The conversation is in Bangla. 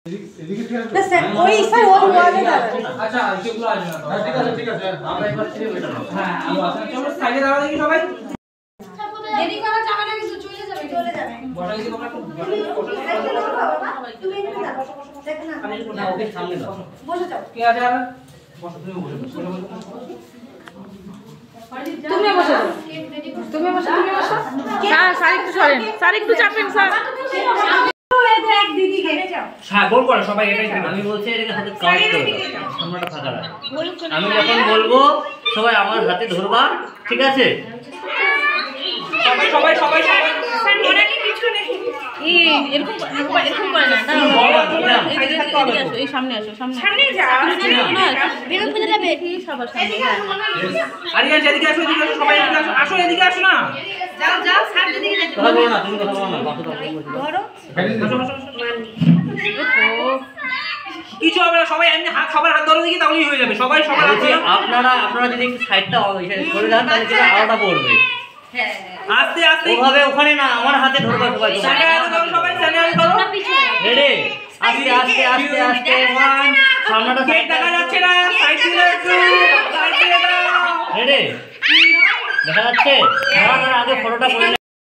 এদিকে ঠিক আছে ওই স্যার ওই ওয়ালে দাঁড়ান। আচ্ছা এগুলো আসবে না ঠিক আছে আমরা একবার ছেড়ে বেটা হ্যাঁ চলো সাইডে দাঁড়াও দেখি সবাই দেরি করা যাবে না কিন্তু চলে যাবে বসা গেছি তোমরা খুব তুমি এখানে দাও দেখো না না ওকে সামনে দাও বসে যাও কে আছে আর বসো তুমি বসো তুমি বসে যাও তুমি বসে স্যার স্যার একটু সরেন স্যার একটু চাপেন স্যার এক দিদি গেলে যাও হ্যাঁ গোল করো সবাই এটাই আমি বলছি এটাকে হাতে কাজ করে দাও সামনেটা ফাঁকা রাখ আমি যখন বলবো সবাই আমার হাতে ধরবা ঠিক আছে সবাই সবাই সবাই স্যার মোনালি পিছনে এরকম করে না এই সামনে আসো সামনে যাও বেরোতে পেতে যাবে সবার সামনে আরিয়ান এদিকে আসো সবাই এদিকে আসো আসো এদিকে আসো না যাও স্যার দিকে যেতে কথা বলো না তুমি কথা বলো না বাকি কথা বলছি ধরো কিছু হবে না সবাই এমনি হাত সবার হাত ধরে দেখি তাহলেই হয়ে যাবে সবাই সবার হাত বলছি আপনারা যদি একটু সাইডটা সরে যান তাহলে কিন্তু আলোটা পড়বে আস্তে আস্তে ওভাবে ওখানে না আমার হাতে ধরবা সবাই স্যানিটাইজার ধরো সবাই স্যানিটাইজার ধরো রেডি আস্তে আস্তে আস্তে আস্তে সামনেটা গেট দেখা যাচ্ছে না সাইড দিয়ে একটু সাইড দিয়ে দাও রেডি দেখা যাচ্ছে দাঁড়া আগে ফটোটা করে